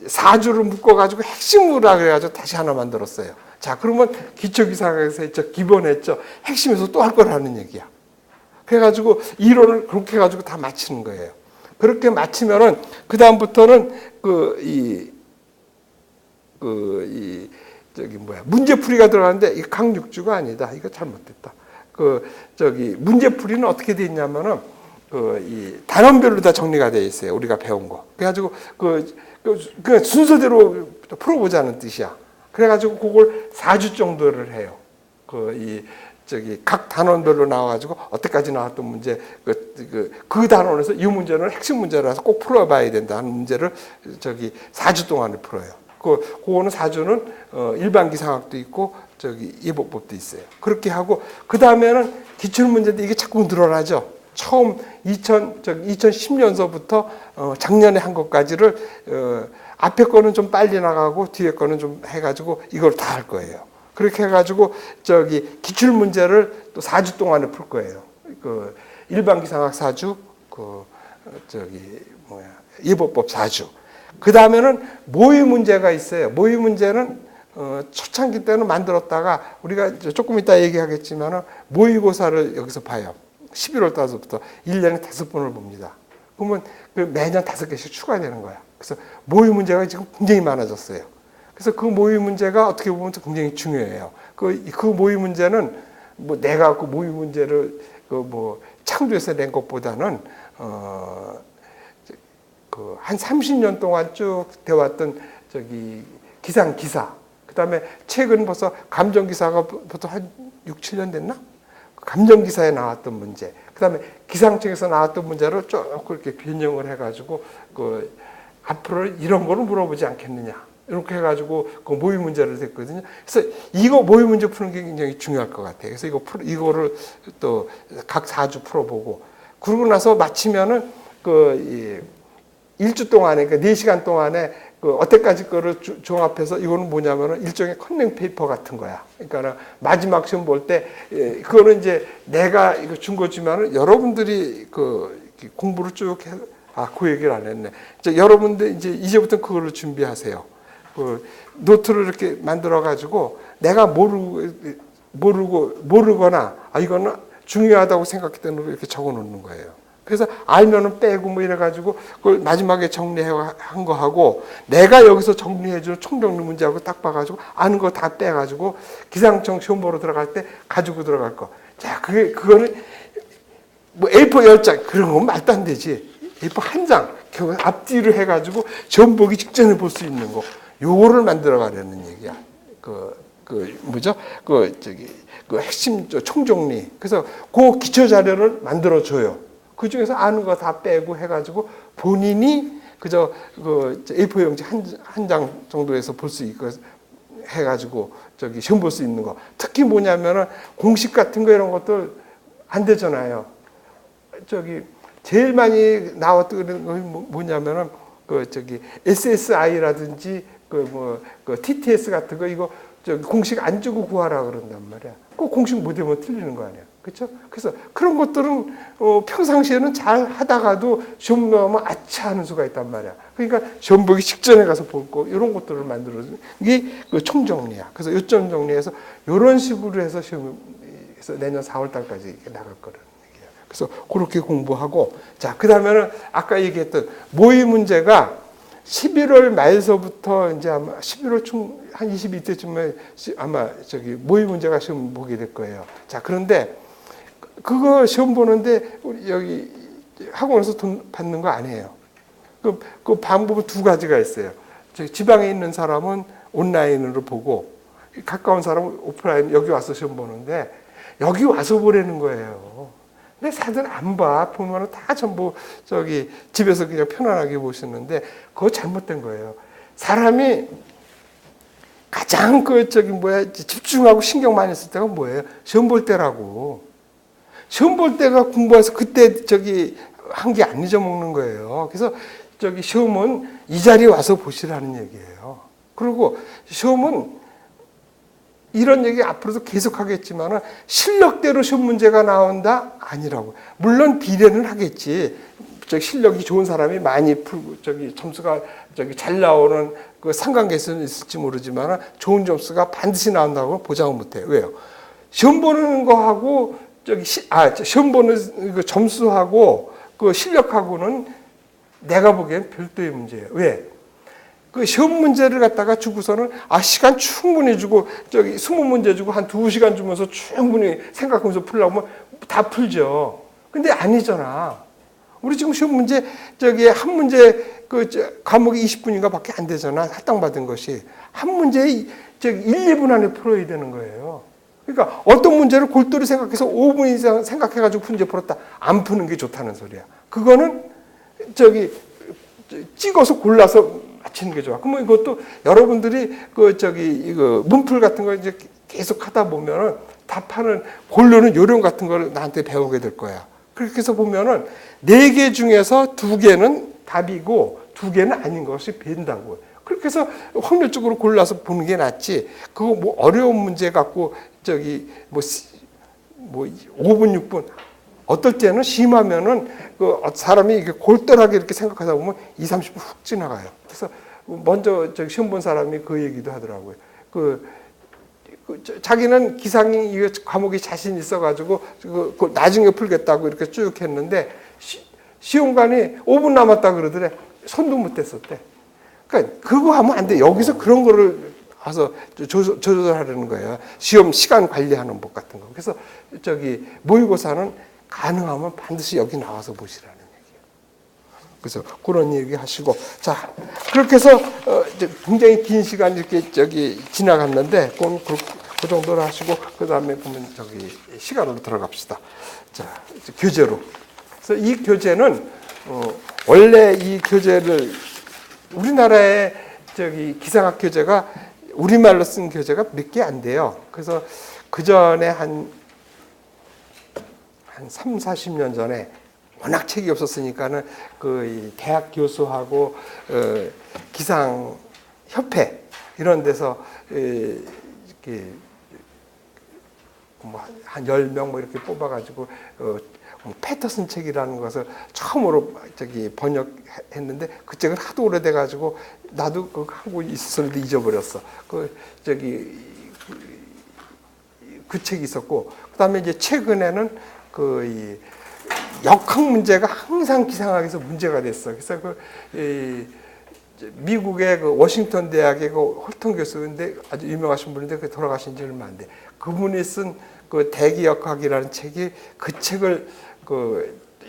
4주를 묶어가지고 핵심으로 그래가지고 다시 하나 만들었어요. 자, 그러면 기초기상학에서 했죠. 기본했죠. 핵심에서 또 할 거라는 얘기야. 그래가지고 이론을 그렇게 해가지고 다 맞히는 거예요. 그렇게 맞히면은 그다음부터는 문제풀이가 들어가는데 이 강육주가 아니다. 이거 잘못됐다. 문제풀이는 어떻게 돼 있냐면은 이 단원별로 다 정리가 돼 있어요. 우리가 배운 거. 그래가지고 그냥 순서대로 풀어보자는 뜻이야. 그래가지고 그걸 4주 정도를 해요. 각 단원별로 나와가지고 어때까지 나왔던 문제, 그 단원에서 이 문제는 핵심 문제라서 꼭 풀어봐야 된다는 문제를 4주 동안에 풀어요. 그거는 4주는 일반 기상학도 있고 예보법도 있어요. 그렇게 하고 그 다음에는 기출 문제인데 이게 자꾸 늘어나죠. 처음 2010년서부터 작년에 한 것까지를 앞에 거는 좀 빨리 나가고 뒤에 거는 좀 해가지고 이걸 다 할 거예요. 그렇게 해가지고 기출 문제를 또 4주 동안에 풀 거예요. 일반 기상학 4주, 예보법 4주. 그 다음에는 모의 문제가 있어요. 모의 문제는 초창기 때는 만들었다가 우리가 조금 이따 얘기하겠지만 모의고사를 여기서 봐요. 11월 달서부터 1년에 5번을 봅니다. 그러면 매년 5개씩 추가되는 거야. 그래서 모의 문제가 지금 굉장히 많아졌어요. 그래서 그 모의 문제가 어떻게 보면 굉장히 중요해요. 그 모의 문제는 뭐 내가 그 모의 문제를 창조해서 낸 것보다는 한 30년 동안 쭉 되어왔던 기상 기사. 그다음에 최근 벌써 감정 기사가 벌써 한 6, 7년 됐나? 감정 기사에 나왔던 문제. 그다음에 기상청에서 나왔던 문제를 조금 이렇게 변형을 해가지고 앞으로 이런 거를 물어보지 않겠느냐. 이렇게 해가지고 그 모의 문제를 됐거든요. 그래서 이거 모의 문제 푸는 게 굉장히 중요할 것 같아요. 그래서 이거를 또 각 4주 풀어보고 그러고 나서 마치면은 1주 동안에, 그러니까 4시간 동안에 어때까지 거를 종합해서 이거는 뭐냐면은 일종의 컨닝 페이퍼 같은 거야. 그러니까 마지막 시험 볼 때, 그거는 이제 내가 이거 준 거지만은 여러분들이 공부를 쭉 해, 그 얘기를 안 했네. 여러분들 이제부터 그걸로 준비하세요. 노트를 이렇게 만들어가지고 내가 모르거나, 이거는 중요하다고 생각했던 걸 이렇게 적어 놓는 거예요. 그래서 알면은 빼고 뭐 이래가지고 그걸 마지막에 정리한 거 하고 내가 여기서 정리해주는 총정리 문제하고 딱 봐가지고 아는 거 다 빼가지고 기상청 시험 보러 들어갈 때 가지고 들어갈 거. 자, 그거는 뭐 A4 10장 그런 건 말도 안 되지. A4 한 장 앞뒤로 해가지고 시험 보기 직전에 볼 수 있는 거. 요거를 만들어 가려는 얘기야. 핵심 총정리. 그래서 그 기초 자료를 만들어 줘요. 그 중에서 아는 거 다 빼고 해가지고 본인이 그저 A4 용지 한 장 정도에서 볼 수 있고 해가지고 시험 볼 수 있는 거. 특히 뭐냐면은 공식 같은 거 이런 것들 안 되잖아요. 제일 많이 나왔던 건 뭐냐면은 SSI라든지 TTS 같은 거 이거 공식 안 주고 구하라 그런단 말이야. 그 공식 못 외우면 틀리는 거 아니야. 그렇죠? 그래서 그런 것들은 평상시에는 잘 하다가도 시험 나오면 아차 하는 수가 있단 말이야. 그러니까 시험 보기 직전에 가서 볼 거 이런 것들을 만들어주는 게 총정리야. 그래서 요점 정리해서 이런 식으로 해서 시험에서 내년 4월 달까지 이렇게 나갈 거라는 얘기야. 그래서 그렇게 공부하고 자, 그다음에는 아까 얘기했던 모의 문제가 11월 말서부터 이제 아마 11월 한 22때쯤에 아마 모의 문제가 시험 보게 될 거예요. 자, 그런데 그거 시험 보는데 우리 여기 학원에서 돈 받는 거 아니에요. 그 방법은 두 가지가 있어요. 지방에 있는 사람은 온라인으로 보고 가까운 사람은 오프라인 여기 와서 시험 보는데 여기 와서 보라는 거예요. 근데 사실 안 봐. 보면은 다 전부 저기 집에서 그냥 편안하게 보시는데 그거 잘못된 거예요. 사람이 가장 집중하고 신경 많이 쓸 때가 뭐예요? 시험 볼 때라고. 시험 볼 때가 공부해서 그때 한 게 안 잊어먹는 거예요. 그래서 시험은 이 자리에 와서 보시라는 얘기예요. 그리고 시험은 이런 얘기 앞으로도 계속 하겠지만 실력대로 시험 문제가 나온다? 아니라고. 물론 비례는 하겠지. 실력이 좋은 사람이 많이 풀고 점수가 잘 나오는 그 상관계수는 있을지 모르지만 좋은 점수가 반드시 나온다고 보장은 못해요. 왜요? 시험 보는 거하고 시험 보는 그 점수하고 그 실력하고는 내가 보기엔 별도의 문제예요. 왜? 그 시험 문제를 갖다가 주고서는 시간 충분히 주고 20문제 주고 한 2시간 주면서 충분히 생각하면서 풀려고 하면 다 풀죠. 근데 아니잖아. 우리 지금 시험 문제 한 문제 과목이 20분인가 밖에 안 되잖아. 할당받은 것이. 한 문제에 1, 2분 안에 풀어야 되는 거예요. 그러니까 어떤 문제를 골똘히 생각해서 5분 이상 생각해가지고 문제 풀었다. 안 푸는 게 좋다는 소리야. 그거는 찍어서 골라서 맞히는 게 좋아. 그러면 이것도 여러분들이 이거 문풀 같은 걸 이제 계속 하다 보면은 답하는 고르는 요령 같은 걸 나한테 배우게 될 거야. 그렇게 해서 보면은 4개 중에서 2개는 답이고 2개는 아닌 것이 된다고. 그렇게 해서 확률적으로 골라서 보는 게 낫지. 그거 뭐 어려운 문제 갖고 5분, 6분. 어떨 때는 심하면은 사람이 이게 골똘하게 이렇게 생각하다 보면 2, 30분 훅 지나가요. 그래서 먼저 시험 본 사람이 그 얘기도 하더라고요. 자기는 기상이 이 과목이 자신 있어가지고 나중에 풀겠다고 이렇게 쭉 했는데 시험관이 5분 남았다 그러더래. 손도 못 댔었대. 그러니까 그거 하면 안 돼. 여기서 그런 거를 가서 조절하려는 거예요. 시험 시간 관리하는 법 같은 거. 그래서 모의고사는 가능하면 반드시 여기 나와서 보시라는 얘기예요. 그래서 그런 얘기 하시고, 자, 그렇게 해서 굉장히 긴 시간 이렇게 지나갔는데, 그 정도로 하시고, 그 다음에 보면 시간으로 들어갑시다. 자, 교재로. 그래서 이 교재는 원래 이 교재를 우리나라의 기상학 교재가 우리말로 쓴 교재가 몇 개 안 돼요. 그래서 그 전에 한 3, 40년 전에 워낙 책이 없었으니까는 이 대학 교수하고 기상협회 이런 데서 이렇게 한 10명 이렇게 뽑아가지고 패터슨 책이라는 것을 처음으로 번역했는데 그 책은 하도 오래돼가지고 나도 그거 하고 있었는데 잊어버렸어. 그 책이 있었고 그다음에 이제 최근에는 이 역학 문제가 항상 기상학에서 문제가 됐어. 그래서 미국의 워싱턴 대학의 홀턴 교수인데 아주 유명하신 분인데 돌아가신 지 얼마 안 돼. 그분이 쓴 대기역학이라는 책이 그 책을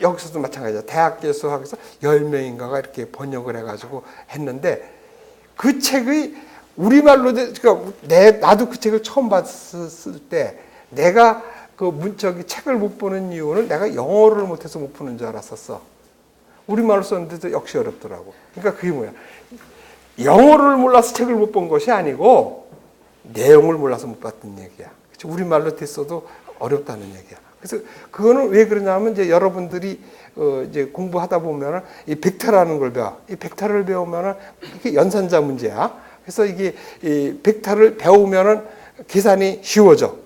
여기서도 마찬가지야. 대학 교수학에서 10명인가가 이렇게 번역을 해가지고 했는데 그 책이 우리말로 나도 그 책을 처음 봤을 때 내가 책을 못 보는 이유는 내가 영어를 못해서 못 푸는 줄 알았었어. 우리말로 썼는데도 역시 어렵더라고. 그러니까 그게 뭐야? 영어를 몰라서 책을 못 본 것이 아니고 내용을 몰라서 못 봤던 얘기야. 우리말로 됐어도 어렵다는 얘기야. 그래서 그거는 왜 그러냐면 이제 여러분들이 이제 공부하다 보면은 이 벡터라는 걸 배워. 이 벡터를 배우면은 이게 연산자 문제야. 그래서 이 벡터를 배우면은 계산이 쉬워져.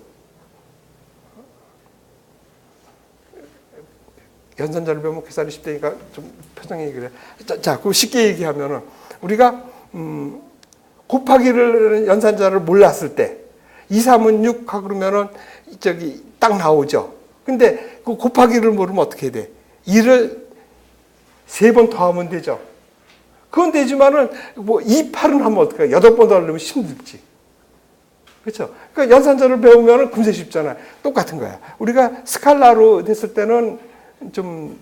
연산자를 배우면 계산이 쉽다니까 좀 표정이 그래. 자, 그럼 쉽게 얘기하면은 우리가 곱하기를 연산자를 몰랐을 때 2, 3은 6 하고 그러면은 딱 나오죠. 근데 그 곱하기를 모르면 어떻게 돼? 2를 3번 더하면 되죠. 그건 되지만은 2, 8은 하면 어떡해? 8번 더 하려면 힘들지. 그렇죠? 그러니까 연산자를 배우면 금세 쉽잖아요. 똑같은 거야. 우리가 스칼라로 됐을 때는 좀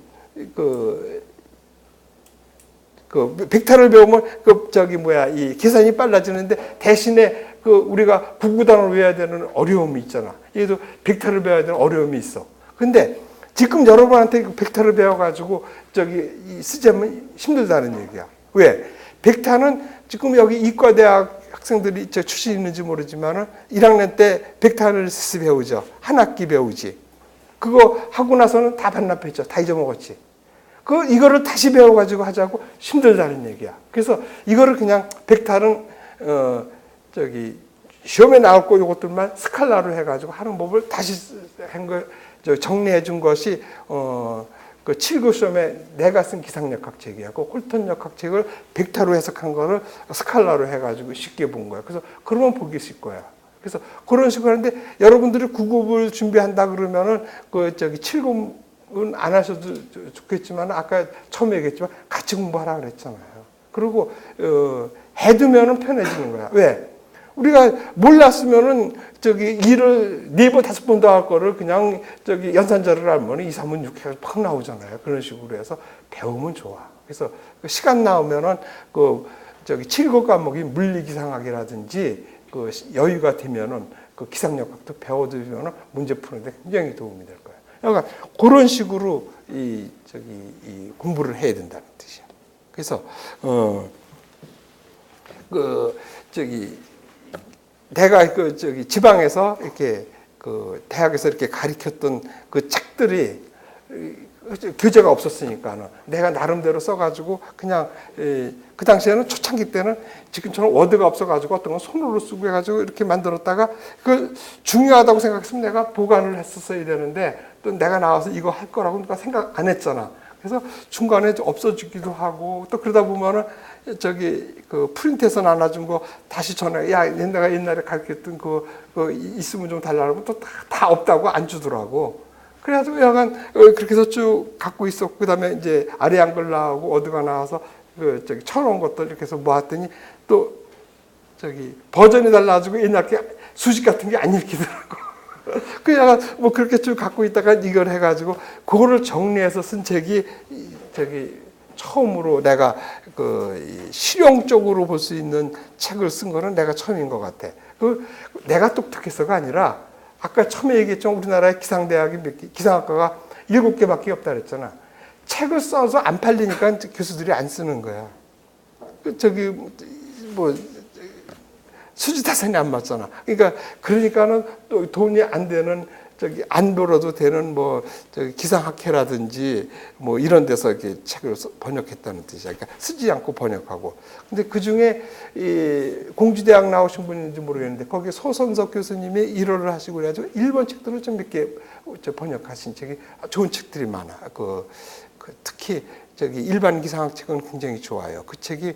벡터를 배우면 이 계산이 빨라지는데 대신에 우리가 구구단을 외워야 되는 어려움이 있잖아. 얘도 벡터를 배워야 되는 어려움이 있어. 근데 지금 여러분한테 벡터를 배워가지고 쓰자면 힘들다는 얘기야. 왜? 벡터는 지금 여기 이과대학 학생들이 출신 있는지 모르지만은 1학년 때 벡터 아날리시스 배우죠. 한 학기 배우지. 그거 하고 나서는 다 반납했죠. 다 잊어먹었지. 이거를 다시 배워가지고 하자고 힘들다는 얘기야. 그래서 이거를 그냥 벡터는 시험에 나올 거 이것들만 스칼라로 해가지고 하는 법을 다시 정리해 준 것이 그 7급 시험에 내가 쓴 기상역학책이고 홀턴 역학책을 벡터로 해석한 거를 스칼라로 해가지고 쉽게 본 거야. 그래서 그러면 보기 쉽을 거야. 그래서 그런 식으로 하는데 여러분들이 9급을 준비한다 그러면은 7급은 안 하셔도 좋겠지만 아까 처음에 얘기했지만 같이 공부하라 그랬잖아요. 그리고 해두면은 편해지는 거야. 왜? 우리가 몰랐으면은 일을 4번, 5번 더 할 거를 그냥 연산자를 알면 2, 3분, 6 해서 팍 나오잖아요. 그런 식으로 해서 배우면 좋아. 그래서 시간 나오면은 7급 과목이 물리기상학이라든지 여유가 되면은 기상역학도 배워두면은 문제 푸는데 굉장히 도움이 될 거예요. 그러니까 그런 식으로 이 공부를 해야 된다는 뜻이야. 그래서 내가 지방에서 이렇게 대학에서 이렇게 가르쳤던 책들이 교재가 없었으니까는 내가 나름대로 써가지고 그냥 그 당시에는 초창기 때는 지금처럼 워드가 없어가지고 어떤 건 손으로 쓰고 해가지고 이렇게 만들었다가 그 중요하다고 생각했으면 내가 보관을 했었어야 되는데 또 내가 나와서 이거 할 거라고 누가 생각 안 했잖아. 그래서 중간에 없어지기도 하고 또 그러다 보면은 프린트해서 나눠준 거 다시 전화, 야, 내가 옛날에 가르쳤던 그거 있으면 좀 달라고 하면 또 다 없다고 안 주더라고. 그래가지고 약간 그렇게 해서 쭉 갖고 있었고, 그 다음에 이제 아래 한글 나오고 어드가 나와서 쳐놓은 것들 이렇게 해서 모았더니 또 버전이 달라가지고 옛날 게 수식 같은 게 안 읽히더라고. 그냥 뭐 그렇게 쭉 갖고 있다가 이걸 해가지고 그거를 정리해서 쓴 책이 처음으로 내가 실용적으로 볼 수 있는 책을 쓴 거는 내가 처음인 것 같아. 내가 똑똑해서가 아니라 아까 처음에 얘기했죠. 우리나라의 기상학과가 7개밖에 없다 그랬잖아. 책을 써서 안 팔리니까 교수들이 안 쓰는 거야. 수지타산이 안 맞잖아. 그러니까는 또 돈이 안 되는 안 벌어도 되는 기상학회라든지 이런 데서 이렇게 책을 번역했다는 뜻이야. 그러니까 쓰지 않고 번역하고. 근데 그 중에 공주대학 나오신 분인지 모르겠는데 거기 소선석 교수님이 일호를 하시고 그래가지고 일본 책들을 좀 몇 개 번역하신 책이 좋은 책들이 많아. 특히 일반 기상학 책은 굉장히 좋아요. 그 책이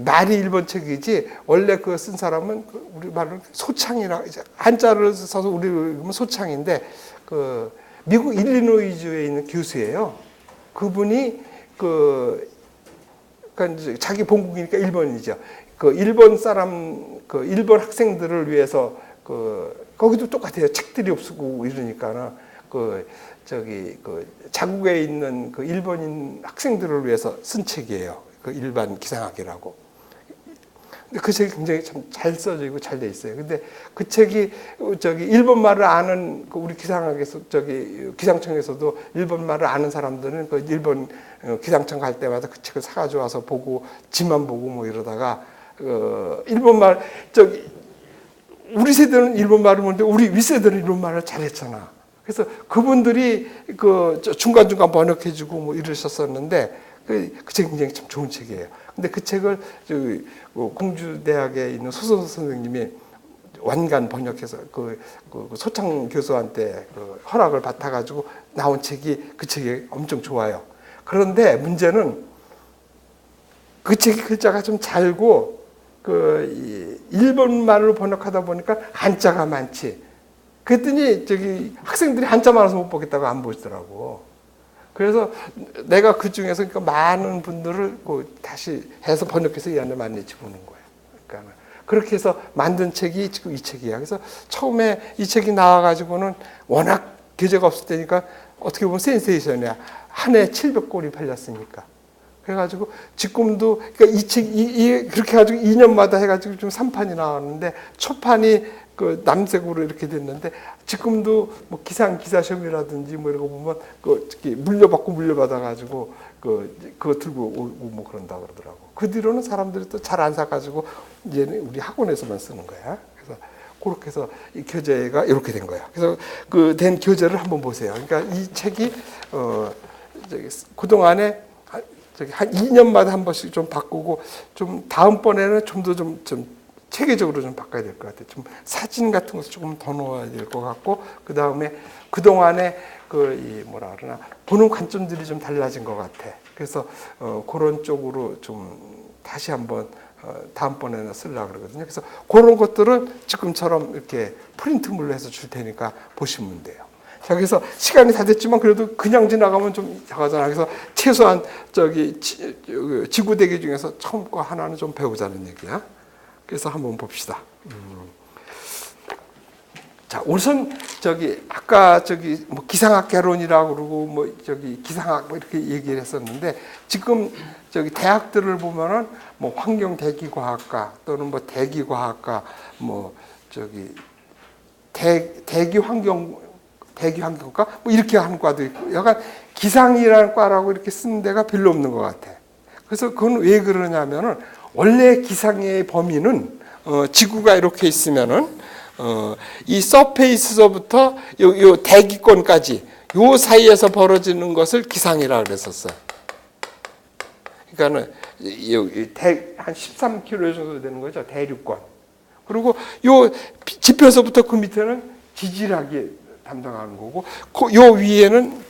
말이 일본 책이지 원래 쓴 사람은 우리 말로 소창이라 한자를 써서 우리 소창인데 미국 일리노이주에 있는 교수예요. 그분이 그러니까 자기 본국이니까 일본이죠. 일본 사람 일본 학생들을 위해서 거기도 똑같아요. 책들이 없고 이러니까는 자국에 있는 일본인 학생들을 위해서 쓴 책이에요. 일반 기상학이라고. 근데 그 책이 굉장히 참 잘 써져 있고 잘 돼 있어요. 근데 그 책이 일본말을 아는 우리 기상학에서 기상청에서도 일본말을 아는 사람들은 일본 기상청 갈 때마다 그 책을 사가지고 와서 보고 지만 보고 이러다가 일본말 우리 세대는 일본말을 모르는데 우리 윗세대는 일본말을 잘했잖아. 그래서 그분들이 중간중간 번역해주고 이러셨었는데 그 책이 굉장히 참 좋은 책이에요. 근데 그 책을 공주대학에 있는 소선 선생님이 완간 번역해서 소창 교수한테 허락을 받아가지고 나온 책이 그 책이 엄청 좋아요. 그런데 문제는 그 책이 글자가 좀 잘고 일본말로 번역하다 보니까 한자가 많지. 그랬더니 학생들이 한자 많아서 못 보겠다고 안 보시더라고. 그래서 내가 그 중에서 많은 분들을 다시 해서 번역해서 이 안에 많이 집어넣은 거예요. 그러니까 그렇게 해서 만든 책이 지금 이 책이야. 그래서 처음에 이 책이 나와가지고는 워낙 교재가 없을 때니까 어떻게 보면 센세이션이야. 한 해 700권이 팔렸으니까. 그래가지고 지금도 그러니까 이 책이 그렇게 해가지고 2년마다 해가지고 좀 3판이 나왔는데 초판이 그 남색으로 이렇게 됐는데 지금도 뭐 기사 시험이라든지 뭐 이런 거 보면 그 물려받아가지고 그거 들고 오고 뭐 그런다 그러더라고. 그 뒤로는 사람들이 또 잘 안 사가지고 이제는 우리 학원에서만 쓰는 거야. 그래서 그렇게 해서 이 교재가 이렇게 된 거야. 그래서 그 된 교재를 한번 보세요. 그러니까 이 책이 그 동안에 한 2년마다 한 번씩 좀 바꾸고 좀 다음번에는 좀 더 좀 체계적으로 좀 바꿔야 될 것 같아요. 좀 사진 같은 것을 조금 더 넣어야 될 것 같고 그 다음에 그 동안에 이 뭐라 그러나 보는 관점들이 좀 달라진 것 같아. 그래서 그런 쪽으로 좀 다시 한번 다음번에는 쓰려고 그러거든요. 그래서 그런 것들은 지금처럼 이렇게 프린트물로 해서 줄 테니까 보시면 돼요. 자, 그래서 시간이 다 됐지만 그래도 그냥 지나가면 좀 작아잖아. 그래서 최소한 지구대기 중에서 처음 거 하나는 좀 배우자는 얘기야. 그래서 한번 봅시다. 자, 우선 아까 뭐 기상학 개론이라고 그러고 뭐 기상학 뭐 이렇게 얘기를 했었는데 지금 대학들을 보면은 뭐 환경대기과학과 또는 뭐 대기과학과 뭐 대기환경과 뭐 이렇게 하는 과도 있고 약간 기상이라는 과라고 이렇게 쓰는 데가 별로 없는 것 같아. 그래서 그건 왜 그러냐면은 원래 기상의 범위는 지구가 이렇게 있으면은 이 서페이스서부터 요 대기권까지 요 사이에서 벌어지는 것을 기상이라 그랬었어요. 그러니까는 한 13km 정도 되는 거죠. 대륙권. 그리고 요 지표서부터 그 밑에는 지질학이 담당하는 거고, 요 위에는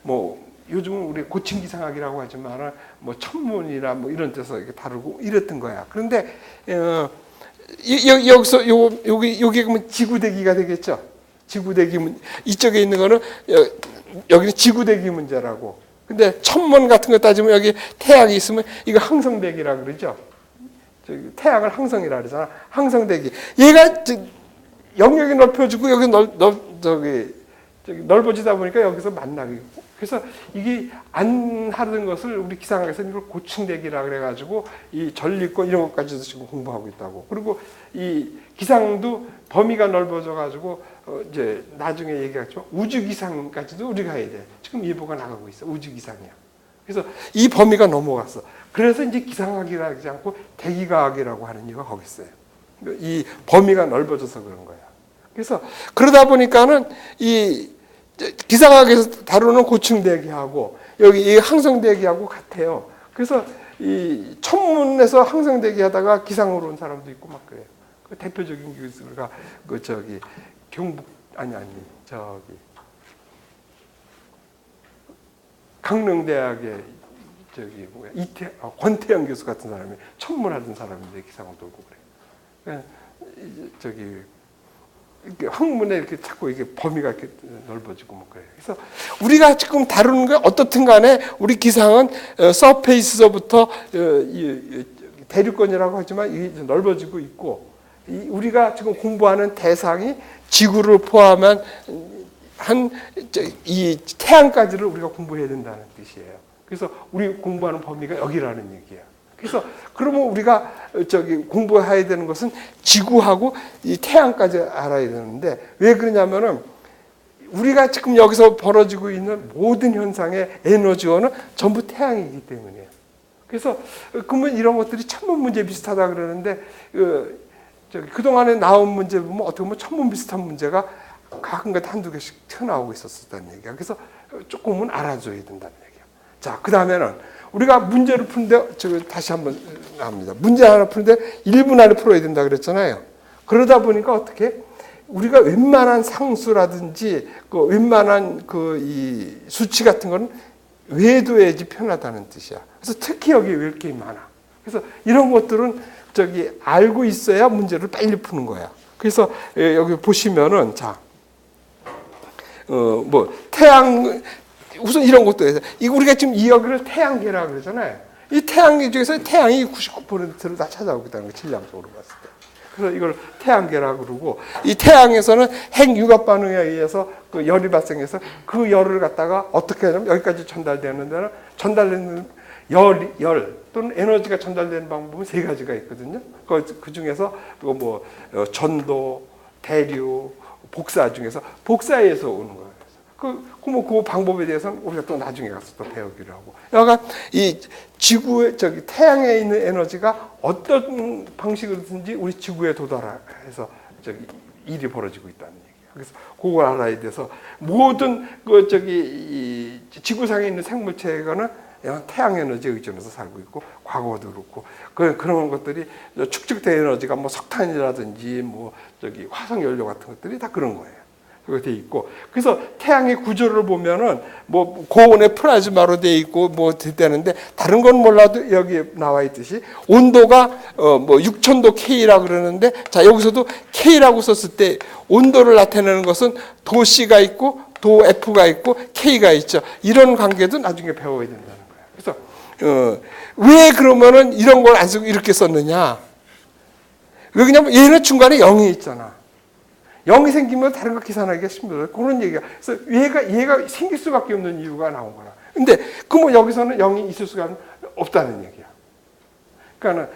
뭐 요즘은 우리 고층 기상학이라고 하지만 뭐 천문이나 뭐 이런 데서 이렇게 다루고 이랬던 거야. 그런데 여기서 여기 그러면 지구대기가 되겠죠. 지구대기 이쪽에 있는 거는 여기는 지구대기 문제라고. 근데 천문 같은 거 따지면 여기 태양이 있으면 이거 항성대기라 그러죠. 태양을 항성이라 그러잖아. 항성대기. 얘가 영역이 넓혀지고 여기 넓어지다 보니까 여기서 만나게. 그래서 이게 안 하던 것을 우리 기상학에서는 이걸 고층대기라 그래가지고 이 전리권 이런 것까지도 지금 공부하고 있다고. 그리고 이 기상도 범위가 넓어져가지고 이제 나중에 얘기하겠지만 우주기상까지도 우리가 해야 돼. 지금 예보가 나가고 있어. 우주기상이야. 그래서 이 범위가 넘어갔어. 그래서 이제 기상학이라 하지 않고 대기과학이라고 하는 이유가 거기 있어요. 이 범위가 넓어져서 그런 거야. 그래서 그러다 보니까는 이 기상학에서 다루는 고층대기하고 여기 이 항성대기하고 같아요. 그래서 이 천문에서 항성대기 하다가 기상으로 온 사람도 있고 막 그래요. 그 대표적인 교수가 경북 강릉대학의 권태영 교수 같은 사람이 천문하던 사람인데 기상을 돌고 그래요. 이렇게 학문에 이렇게 자꾸 이게 범위가 이렇게 넓어지고 뭐 그래요. 그래서 우리가 지금 다루는 게 어떻든 간에 우리 기상은 서페이스서부터 대륙권이라고 하지만 이게 넓어지고 있고 우리가 지금 공부하는 대상이 지구를 포함한 이 태양까지를 우리가 공부해야 된다는 뜻이에요. 그래서 우리 공부하는 범위가 여기라는 얘기야. 그래서 그러면 우리가 공부해야 되는 것은 지구하고 이 태양까지 알아야 되는데 왜 그러냐면은 우리가 지금 여기서 벌어지고 있는 모든 현상의 에너지원은 전부 태양이기 때문이에요. 그래서 그러면 이런 것들이 천문 문제 비슷하다 그러는데 그동안에 나온 문제 보면 어떻게 보면 천문 비슷한 문제가 가끔가다 한두 개씩 튀어나오고 있었다는 얘기야. 그래서 조금은 알아줘야 된다는 얘기야. 자, 그 다음에는 우리가 문제를 푸는데 다시 한번 나옵니다. 문제 하나 푸는데 1분 안에 풀어야 된다 그랬잖아요. 그러다 보니까 어떻게 우리가 웬만한 상수라든지 웬만한 이 수치 같은 거는 외워둬야지 편하다는 뜻이야. 그래서 특히 여기 외울 게 많아. 그래서 이런 것들은 알고 있어야 문제를 빨리 푸는 거야. 그래서 여기 보시면은 뭐 태양 우선 이런 것도 해서 우리가 지금 이 여기를 태양계라고 그러잖아요. 이 태양계 중에서 태양이 99%를 다 찾아오고 있다는 거 질량적으로 봤을 때. 그래서 이걸 태양계라고 그러고, 이 태양에서는 핵 융합 반응에 의해서 그 열이 발생해서 그 열을 갖다가 어떻게 하냐면 여기까지 전달되는 데는 전달되는 열 또는 에너지가 전달되는 방법은 세 가지가 있거든요. 그 중에서 뭐 전도, 대류, 복사 중에서 복사에서 오는 거예요. 그 방법에 대해서는 우리가 또 나중에 가서 또 배우기로 하고. 약간 이 지구에 태양에 있는 에너지가 어떤 방식으로든지 우리 지구에 도달해서 일이 벌어지고 있다는 얘기예요. 그래서 그걸 알아야 돼서 모든 이 지구상에 있는 생물체가는 태양 에너지에 의존해서 살고 있고, 과거도 그렇고 그런 것들이 축적된 에너지가 뭐 석탄이라든지 화석 연료 같은 것들이 다 그런 거예요. 그렇게 돼 있고, 그래서 태양의 구조를 보면은 뭐 고온의 플라즈마로 돼 있고 뭐 되는데, 다른 건 몰라도 여기에 나와 있듯이 온도가 뭐 6000도 K라 그러는데, 자 여기서도 K라고 썼을 때 온도를 나타내는 것은 도 C가 있고 도 F가 있고 K가 있죠. 이런 관계도 나중에 배워야 된다는 거예요. 그래서 왜 그러면은 이런 걸 안 쓰고 이렇게 썼느냐? 왜 그러냐면 얘는 중간에 0이 있잖아. 0이 생기면 다른 거 계산하기가 힘들어요. 그런 얘기야. 그래서 얘가 생길 수밖에 없는 이유가 나온 거라. 근데 뭐 여기서는 0이 있을 수가 없다는 얘기야. 그러니까는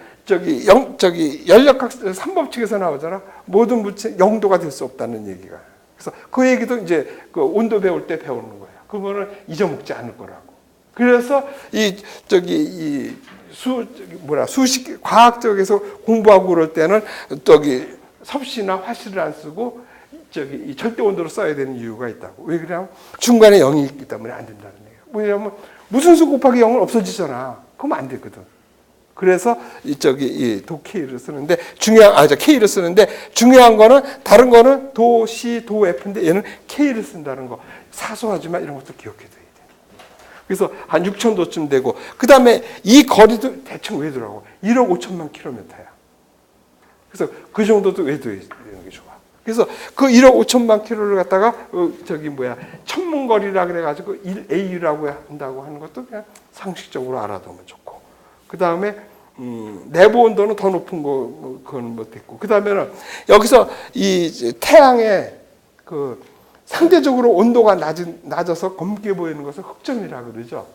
연력학 3법칙에서 나오잖아. 모든 물체 0도가 될 수 없다는 얘기가. 그래서 그 얘기도 이제 그 온도 배울 때 배우는 거야. 그거는 잊어먹지 않을 거라고. 그래서 수식 과학적에서 공부하고 그럴 때는 섭씨나 화씨를 안 쓰고 이 절대 온도로 써야 되는 이유가 있다고. 왜 그러냐면 중간에 0이 있기 때문에 안 된다는 얘기예요. 왜냐하면 무슨 수 곱하기 0은 없어지잖아. 그러면 안 되거든. 그래서 이 도 K를 쓰는데 K를 쓰는데 중요한 거는, 다른 거는 도 C, 도 F인데 얘는 K를 쓴다는 거. 사소하지만 이런 것도 기억해 둬야 돼. 그래서 한 6000도쯤 되고, 그 다음에 이 거리도 대충 외도라고 1억 5천만 킬로미터야. 그래서 그 정도도 외도해야 되는 게 좋아. 그래서 그 1억 5천만 킬로를 갖다가 천문거리라 그래가지고 1AU라고 한다고 하는 것도 그냥 상식적으로 알아두면 좋고. 그 다음에 내부 온도는 더 높은 그건 뭐 됐고. 그 다음에는 여기서 이 태양의 상대적으로 온도가 낮아서 검게 보이는 것을 흑점이라 그러죠.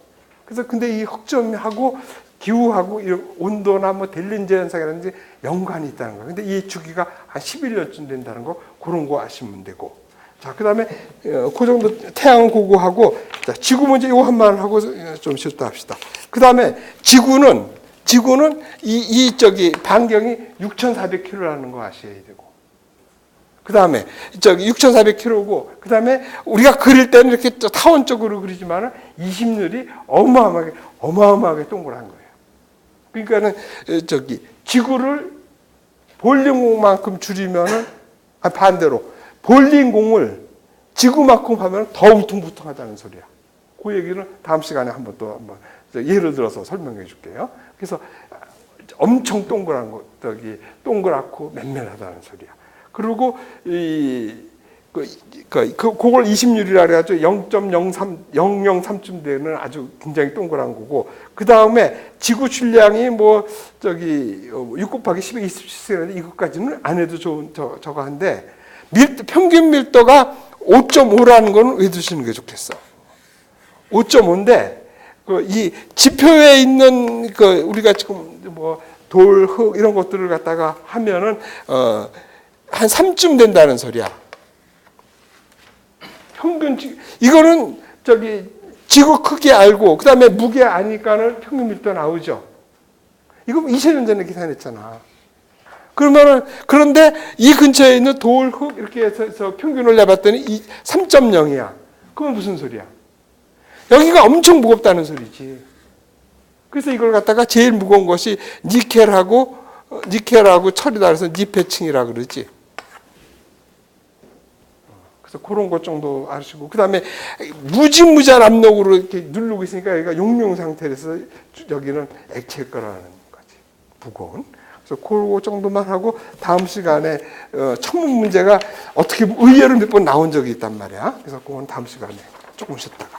그래서 근데 이 흑점하고 기후하고 이런 온도나 뭐 델린제 현상이라든지 연관이 있다는 거예요. 근데 이 주기가 한 11년쯤 된다는 거, 그런 거 아시면 되고. 자, 그 다음에 그 정도 태양은 그거하고, 자, 지구 문제 이거 한 말 하고 좀 쉬었다 합시다. 그 다음에 지구는 반경이 6,400km라는 거 아셔야 되고. 그 다음에 6,400km고, 그 다음에 우리가 그릴 때는 이렇게 타원적으로 그리지만은 20률이 어마어마하게 동그란 거예요. 그러니까는 지구를 볼링공만큼 줄이면은, 반대로 볼링공을 지구만큼 하면 더 울퉁불퉁하다는 소리야. 그 얘기는 다음 시간에 한번 예를 들어서 설명해 줄게요. 그래서 엄청 동그란 거, 동그랗고 맨맨하다는 소리야. 그리고 그걸 20률이라 그래가지고 0.003쯤 되는 아주 굉장히 동그란 거고, 그 다음에 지구 질량이 6 곱하기 10에 27세인데 이것까지는 안 해도 좋은 저거 한데, 평균 밀도가 5.5라는 거는 왜 두시는 게 좋겠어? 5.5인데 이 지표에 있는 우리가 지금 돌, 흙 이런 것들을 갖다가 하면은 한 3쯤 된다는 소리야. 평균 이거는 지구 크기 알고 그다음에 무게 아니까는 평균 밀도 나오죠. 이거 20년 전에 계산했잖아. 그런데 이 근처에 있는 돌, 흙 이렇게 해서 평균을 내봤더니 3.0이야. 그건 무슨 소리야? 여기가 엄청 무겁다는 소리지. 그래서 이걸 갖다가 제일 무거운 것이 니켈하고 철이다 그래서 니페층이라 그러지. 그래서 그런 것 정도 아시고, 그 다음에 무지무지한 압력으로 이렇게 누르고 있으니까 여기가 용융 상태에서 여기는 액체일 거라는 거지. 무거운. 그래서 그거 정도만 하고 다음 시간에 천문 문제가 어떻게 의외로 몇 번 나온 적이 있단 말이야. 그래서 그건 다음 시간에 조금 쉬었다가.